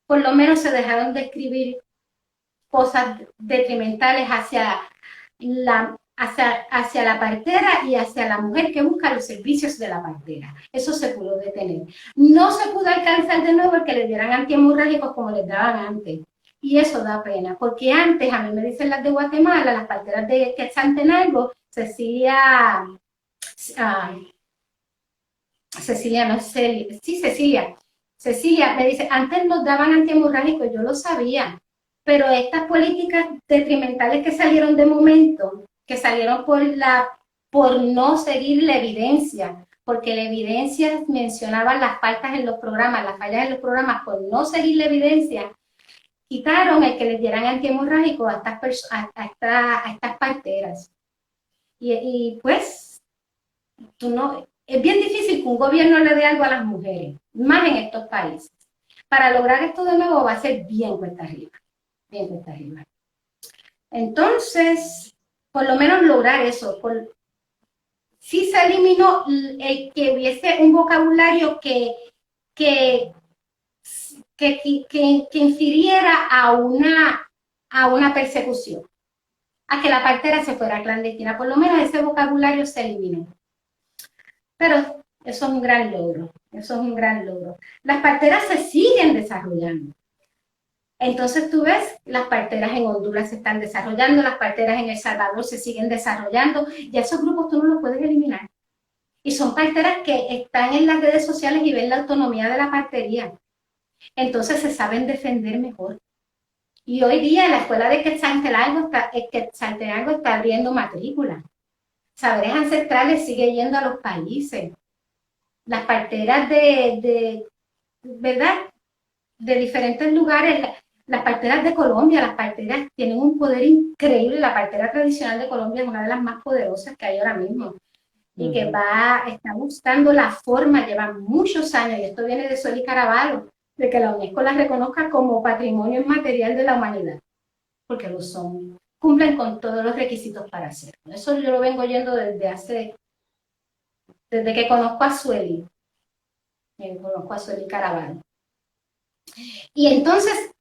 Por lo menos se dejaron de escribir cosas detrimentales hacia la partera y hacia la mujer que busca los servicios de la partera. Eso se pudo detener. No se pudo alcanzar de nuevo el que le dieran antihemorrágicos como les daban antes. Y eso da pena, porque antes, a mí me dicen las de Guatemala, las parteras de Quetzaltenango, Cecilia, me dice, antes nos daban antihemorrágicos, yo lo sabía, pero estas políticas detrimentales que salieron de momento, que salieron por no seguir la evidencia, porque la evidencia mencionaba las faltas en los programas, las fallas en los programas, por no seguir la evidencia, quitaron el que les dieran antihemorrágicos a estas parteras. Y pues, es bien difícil que un gobierno le dé algo a las mujeres, más en estos países. Para lograr esto de nuevo va a ser bien cuesta arriba, bien cuesta arriba. Entonces, por lo menos lograr eso. Sí se eliminó el que hubiese un vocabulario que infiriera a una persecución, a que la partera se fuera clandestina. Por lo menos ese vocabulario se eliminó. Pero eso es un gran logro, eso es un gran logro. Las parteras se siguen desarrollando. Entonces tú ves, las parteras en Honduras se están desarrollando, las parteras en El Salvador se siguen desarrollando, y esos grupos tú no los puedes eliminar. Y son parteras que están en las redes sociales y ven la autonomía de la partería. Entonces se saben defender mejor. Y hoy día la escuela de Quetzaltenango está abriendo matrícula. Saberes Ancestrales sigue yendo a los países. Las parteras ¿verdad? De diferentes lugares, las parteras de Colombia, las parteras tienen un poder increíble. La partera tradicional de Colombia es una de las más poderosas que hay ahora mismo. Y que está buscando la forma, lleva muchos años, y esto viene de Sueli Caraballo, de que la UNESCO la reconozca como patrimonio inmaterial de la humanidad, porque lo son. Cumplen con todos los requisitos para hacerlo. Eso yo lo vengo oyendo desde que conozco a Sueli. Conozco a Sueli Caraballo. Y entonces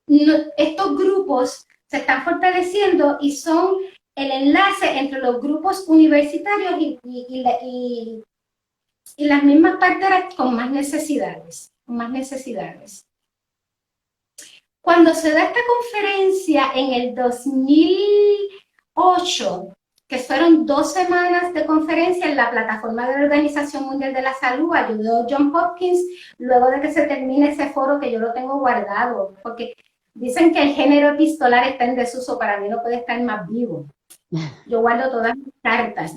estos grupos se están fortaleciendo y son el enlace entre los grupos universitarios y las mismas parteras con más necesidades. Cuando se da esta conferencia en el 2008, que fueron 2 semanas de conferencia en la plataforma de la Organización Mundial de la Salud, ayudó John Hopkins, luego de que se termine ese foro que yo lo tengo guardado, porque dicen que el género epistolar está en desuso, para mí no puede estar más vivo. Yo guardo todas mis cartas,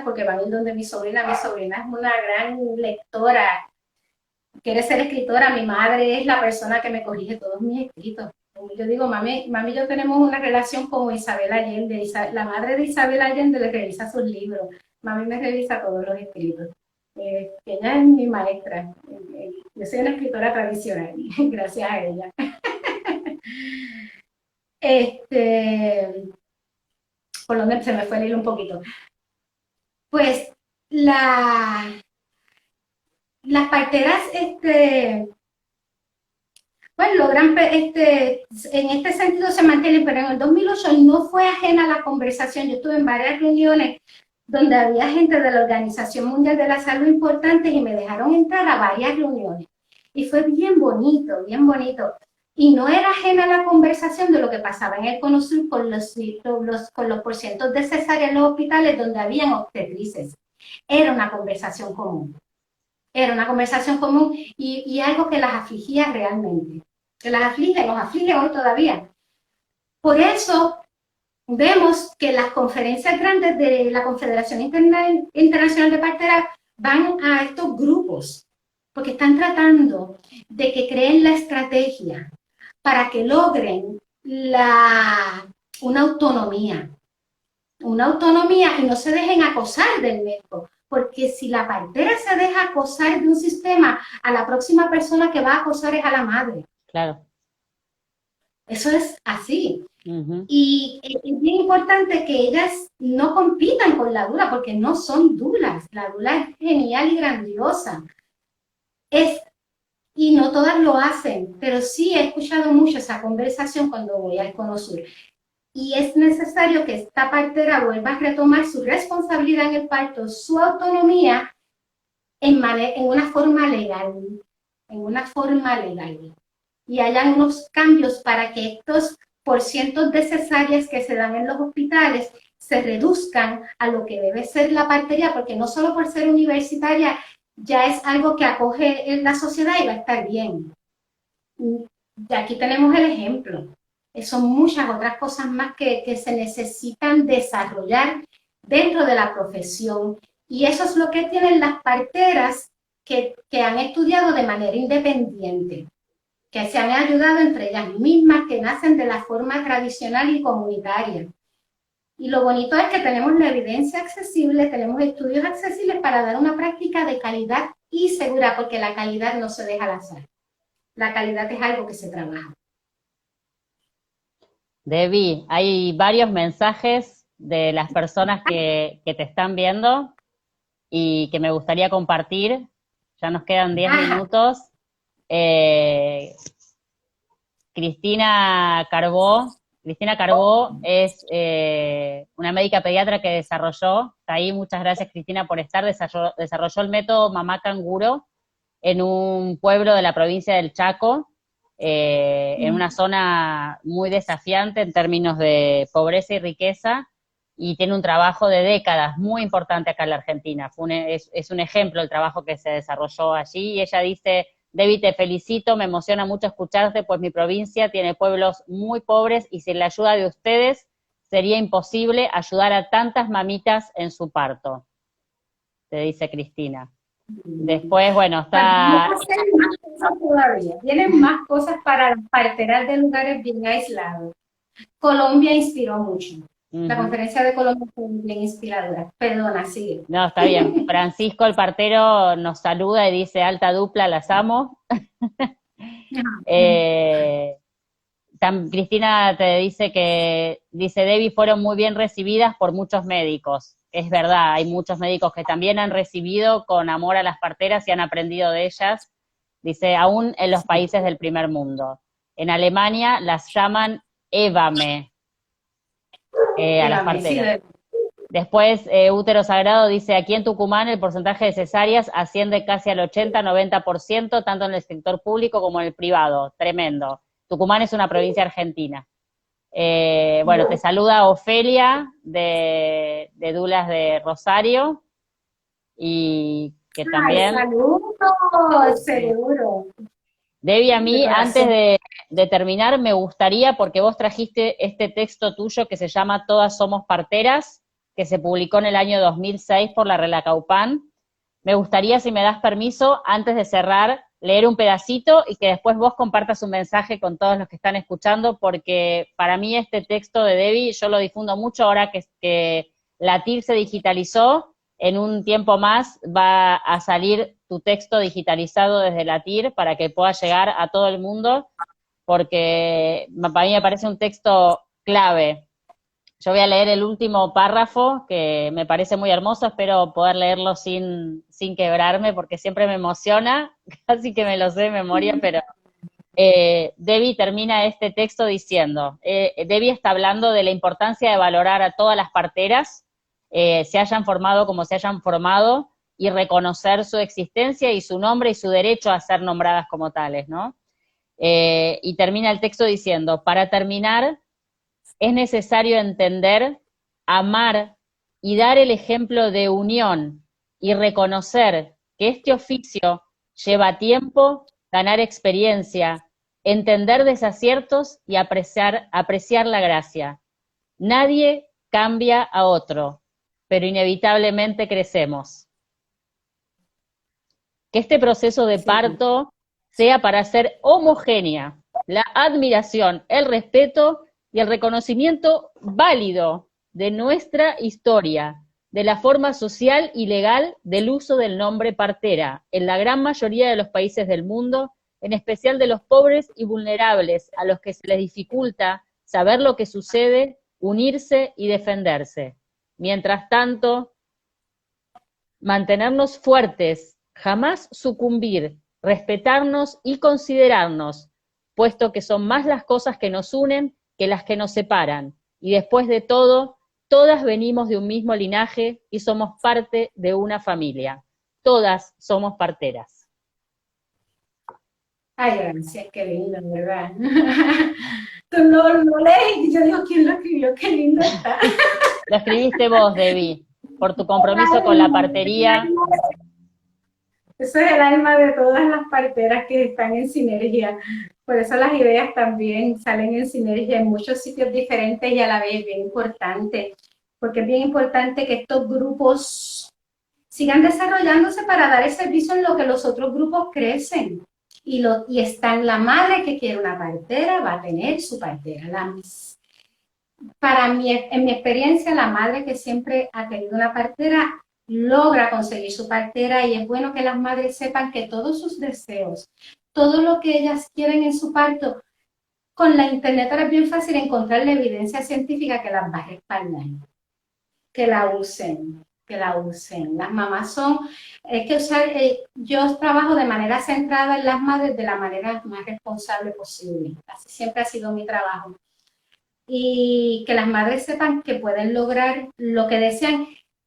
porque van en donde mi sobrina es una gran lectora, quiere ser escritora, mi madre es la persona que me corrige todos mis escritos. Yo digo, mami y yo tenemos una relación como Isabel Allende, la madre de Isabel Allende le revisa sus libros, mami me revisa todos los escritos. Ella es mi maestra, yo soy una escritora tradicional, gracias a ella. Por donde se me fue el hilo un poquito. Pues las parteras, pues logran, en este sentido se mantienen, pero en el 2008 no fue ajena a la conversación. Yo estuve en varias reuniones donde había gente de la Organización Mundial de la Salud importantes y me dejaron entrar a varias reuniones. Y fue bien bonito, bien bonito. Y no era ajena a la conversación de lo que pasaba en el Cono Sur con los porcientos de cesárea en los hospitales donde habían obstetrices. Era una conversación común. Era una conversación común y algo que las afligía realmente. Que las aflige, nos aflige hoy todavía. Por eso vemos que las conferencias grandes de la Confederación Internacional de Parteras van a estos grupos, porque están tratando de que creen la estrategia para que logren una autonomía y no se dejen acosar del médico, porque si la partera se deja acosar de un sistema, a la próxima persona que va a acosar es a la madre. Claro. Eso es así. Y es bien importante que ellas no compitan con la dula, porque no son dulas. La dula es genial y grandiosa. Y no todas lo hacen, pero sí he escuchado mucho esa conversación cuando voy al Cono Sur. Y es necesario que esta partera vuelva a retomar su responsabilidad en el parto, su autonomía en una forma legal. Y hayan unos cambios para que estos porcientos de cesáreas que se dan en los hospitales se reduzcan a lo que debe ser la partería, porque no solo por ser universitaria ya es algo que acoge en la sociedad y va a estar bien. Y aquí tenemos el ejemplo. Son muchas otras cosas más que se necesitan desarrollar dentro de la profesión. Y eso es lo que tienen las parteras que han estudiado de manera independiente, que se han ayudado entre ellas mismas, que nacen de la forma tradicional y comunitaria. Y lo bonito es que tenemos la evidencia accesible, tenemos estudios accesibles para dar una práctica de calidad y segura, porque la calidad no se deja al azar. La calidad es algo que se trabaja. Debbie, hay varios mensajes de las personas que te están viendo y que me gustaría compartir. Ya nos quedan 10 minutos. Cristina Carbó es una médica pediatra que desarrolló, está ahí, muchas gracias Cristina por estar, desarrolló el método Mamá Canguro en un pueblo de la provincia del Chaco, en una zona muy desafiante en términos de pobreza y riqueza, y tiene un trabajo de décadas muy importante acá en la Argentina. Es un ejemplo el trabajo que se desarrolló allí, y ella dice: Debbie, te felicito, me emociona mucho escucharte, pues mi provincia tiene pueblos muy pobres y sin la ayuda de ustedes sería imposible ayudar a tantas mamitas en su parto, te dice Cristina. Después, bueno, está... Tienen más cosas para las parteras de lugares bien aislados. Colombia inspiró mucho. La conferencia de Colombia fue bien inspiradora. Perdona, sigue. No, está bien. Francisco, el partero, nos saluda y dice: alta dupla, las amo. Cristina te dice Debbie, fueron muy bien recibidas por muchos médicos. Es verdad, hay muchos médicos que también han recibido con amor a las parteras y han aprendido de ellas. Dice, aún en los países del primer mundo. En Alemania las llaman Évame. A las parteras. Después, Útero Sagrado dice, aquí en Tucumán el porcentaje de cesáreas asciende casi al 80-90%, tanto en el sector público como en el privado. Tremendo. Tucumán es una provincia argentina. Bueno, te saluda Ofelia de Dulas de Rosario, y que también... Saludos, seguro. Debbie, a mí, antes de terminar, me gustaría, porque vos trajiste este texto tuyo que se llama Todas somos parteras, que se publicó en el año 2006 por la Relacaupan, me gustaría, si me das permiso, antes de cerrar, leer un pedacito y que después vos compartas un mensaje con todos los que están escuchando, porque para mí este texto de Debbie, yo lo difundo mucho ahora que la TIR se digitalizó. En un tiempo más va a salir tu texto digitalizado desde la TIR para que pueda llegar a todo el mundo, porque para mí me parece un texto clave. Yo voy a leer el último párrafo, que me parece muy hermoso, espero poder leerlo sin quebrarme, porque siempre me emociona, casi que me lo sé de memoria, pero Debbie termina este texto diciendo, Debbie está hablando de la importancia de valorar a todas las parteras, se hayan formado como se hayan formado, y reconocer su existencia y su nombre y su derecho a ser nombradas como tales, ¿no? Y termina el texto diciendo, para terminar, es necesario entender, amar y dar el ejemplo de unión y reconocer que este oficio lleva tiempo, ganar experiencia, entender desaciertos y apreciar la gracia. Nadie cambia a otro, pero inevitablemente crecemos. Que este proceso de parto sea para ser homogénea, la admiración, el respeto y el reconocimiento válido de nuestra historia, de la forma social y legal del uso del nombre partera en la gran mayoría de los países del mundo, en especial de los pobres y vulnerables, a los que se les dificulta saber lo que sucede, unirse y defenderse. Mientras tanto, mantenernos fuertes, jamás sucumbir, respetarnos y considerarnos, puesto que son más las cosas que nos unen que las que nos separan. Y después de todo, todas venimos de un mismo linaje y somos parte de una familia. Todas somos parteras. Ay, gracias, qué lindo, ¿verdad? Tú lo lees y yo digo, ¿quién lo escribió? Qué lindo está. Lo escribiste vos, Debbie, por tu compromiso con la partería. Eso es el alma de todas las parteras que están en sinergia. Por eso las ideas también salen en sinergia en muchos sitios diferentes y a la vez bien importante, porque es bien importante que estos grupos sigan desarrollándose para dar el servicio en lo que los otros grupos crecen. Y está en la madre que quiere una partera, va a tener su partera. Para mí, en mi experiencia, la madre que siempre ha tenido una partera logra conseguir su partera, y es bueno que las madres sepan que todos sus deseos, todo lo que ellas quieren en su parto, con la internet ahora es bien fácil encontrar la evidencia científica que las va a respaldar, que la usen, que la usen. Las mamás yo trabajo de manera centrada en las madres de la manera más responsable posible. Así siempre ha sido mi trabajo. Y que las madres sepan que pueden lograr lo que desean.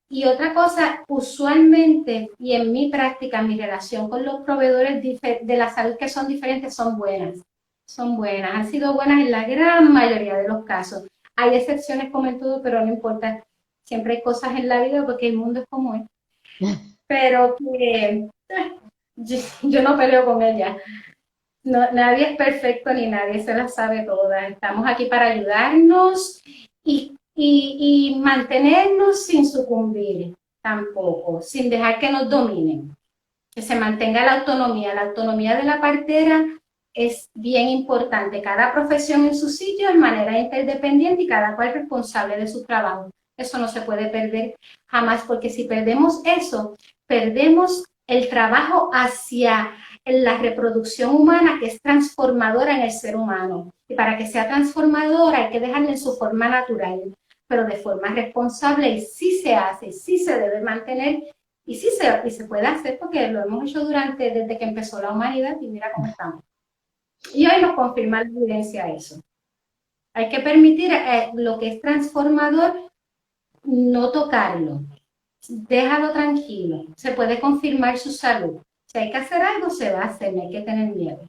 Y otra cosa, usualmente, y en mi práctica, mi relación con los proveedores de la salud que son diferentes, son buenas. Son buenas, han sido buenas en la gran mayoría de los casos. Hay excepciones como en todo, pero no importa. Siempre hay cosas en la vida porque el mundo es como es. Pero que yo no peleo con ella. No, nadie es perfecto ni nadie se las sabe todas. Estamos aquí para ayudarnos y mantenernos sin sucumbir tampoco, sin dejar que nos dominen. Que se mantenga la autonomía. La autonomía de la partera es bien importante. Cada profesión en su sitio, de manera interdependiente y cada cual responsable de su trabajo. Eso no se puede perder jamás, porque si perdemos eso, perdemos el trabajo hacia la reproducción humana, que es transformadora en el ser humano. Y para que sea transformadora hay que dejarla en su forma natural, pero de forma responsable, y sí se hace, sí se debe mantener, y sí se puede hacer, porque lo hemos hecho desde que empezó la humanidad, y mira cómo estamos. Y hoy nos confirma la evidencia eso. Hay que permitir lo que es transformador, no tocarlo. Déjalo tranquilo. Se puede confirmar su salud. Si hay que hacer algo, se va a hacer, no hay que tener miedo.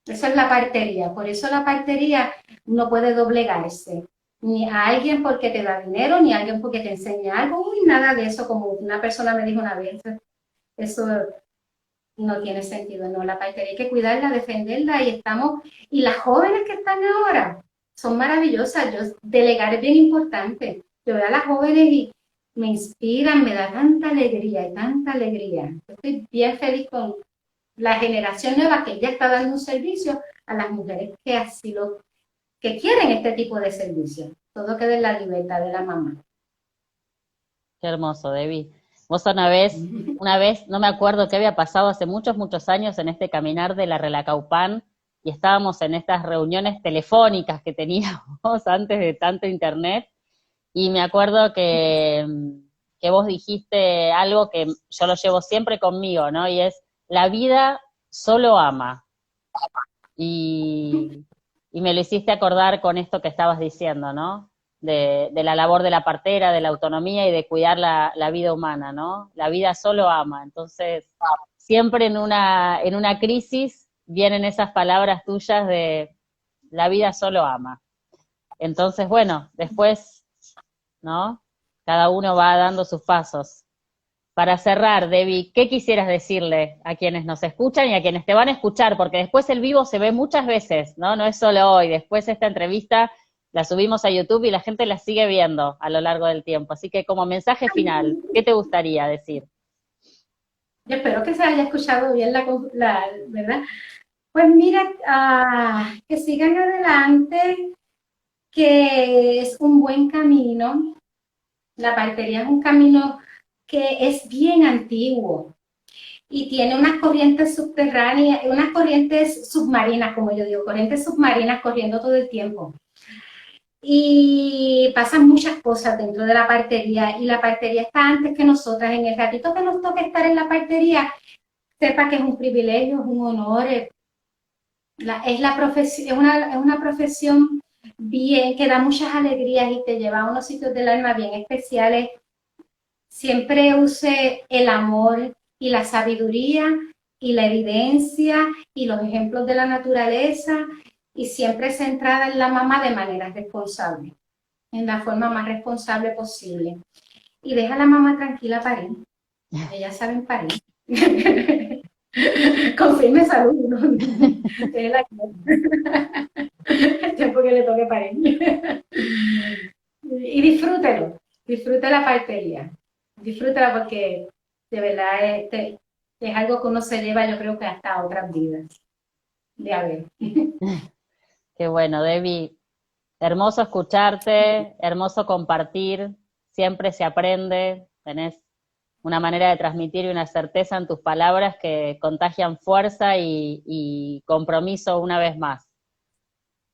Eso es la partería. Por eso la partería no puede doblegarse. Ni a alguien porque te da dinero, ni a alguien porque te enseña algo, uy, nada de eso, como una persona me dijo una vez. Eso no tiene sentido, no. La partería hay que cuidarla, defenderla, y las jóvenes que están ahora son maravillosas. Delegar es bien importante. Yo veo a las jóvenes y me inspiran, me da tanta alegría y tanta alegría. Yo estoy bien feliz con la generación nueva que ya está dando un servicio a las mujeres que quieren este tipo de servicio. Todo queda en la libertad de la mamá. Qué hermoso, Debbie. Vos una vez, no me acuerdo qué había pasado hace muchos, muchos años en este caminar de la Relacaupán, y estábamos en estas reuniones telefónicas que teníamos antes de tanto internet, y me acuerdo que vos dijiste algo que yo lo llevo siempre conmigo, ¿no? Y es, la vida solo ama. Y, y me lo hiciste acordar con esto que estabas diciendo, ¿no? De la labor de la partera, de la autonomía y de cuidar la vida humana, ¿no? La vida solo ama. Entonces, siempre en una crisis vienen esas palabras tuyas de la vida solo ama. Entonces, bueno, después, ¿no? Cada uno va dando sus pasos. Para cerrar, Debbie, ¿qué quisieras decirle a quienes nos escuchan y a quienes te van a escuchar? Porque después el vivo se ve muchas veces, ¿no? No es solo hoy. Después esta entrevista la subimos a YouTube y la gente la sigue viendo a lo largo del tiempo. Así que como mensaje final, ¿qué te gustaría decir? Yo espero que se haya escuchado bien ¿verdad? Pues mira, que sigan adelante, que es un buen camino. La partería es un camino que es bien antiguo y tiene unas corrientes subterráneas, unas corrientes submarinas, como yo digo, corrientes submarinas corriendo todo el tiempo. Y pasan muchas cosas dentro de la partería, y la partería está antes que nosotras. En el ratito que nos toca estar en la partería, sepa que es un privilegio, es un honor, es una profesión bien, que da muchas alegrías y te lleva a unos sitios del alma bien especiales. Siempre use el amor y la sabiduría y la evidencia y los ejemplos de la naturaleza, y siempre centrada en la mamá de manera responsable, en la forma más responsable posible. Y deja a la mamá tranquila parir. Ellas saben parir. Con firme salud, ¿no? El tiempo que le toque parir. Y disfrute la partería. Disfrútala porque de verdad es algo que uno se lleva, yo creo que hasta otras vidas. De haber. Qué bueno, Debbie. Hermoso escucharte, hermoso compartir, siempre se aprende, tenés una manera de transmitir y una certeza en tus palabras que contagian fuerza y compromiso una vez más.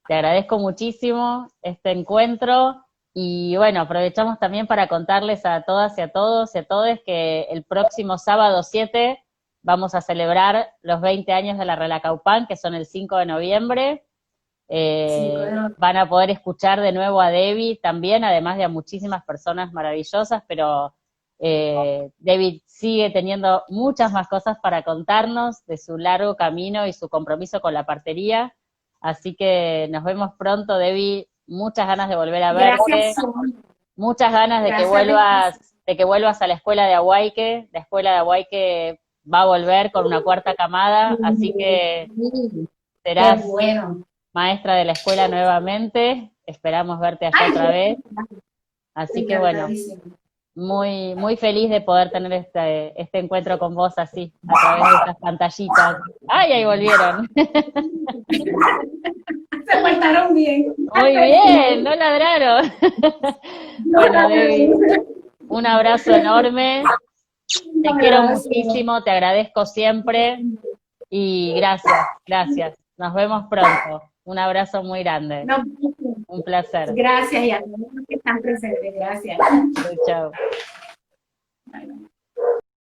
Te agradezco muchísimo este encuentro y bueno, aprovechamos también para contarles a todas y a todos y a todes que el próximo sábado 7 vamos a celebrar los 20 años de la Relacaupán, que son el 5 de noviembre. Van a poder escuchar de nuevo a Debbie también, además de a muchísimas personas maravillosas, pero Debbie sigue teniendo muchas más cosas para contarnos de su largo camino y su compromiso con la partería, así que nos vemos pronto, Debbie, muchas ganas de volver a verte, Gracias. muchas ganas de que vuelvas a la escuela de Ahuayque. La escuela de Ahuayque va a volver con una cuarta camada, así que serás maestra de la escuela nuevamente, esperamos verte allá otra vez, así que bueno, muy, muy feliz de poder tener este encuentro con vos así, a través de estas pantallitas. ¡Ay, ahí volvieron! Se portaron bien. Muy bien, no ladraron. Bueno, Debbie, un abrazo enorme, te quiero muchísimo, te agradezco siempre y gracias. Nos vemos pronto. Un abrazo muy grande. Un placer. Gracias y a todos los que están presentes. Gracias. Chao.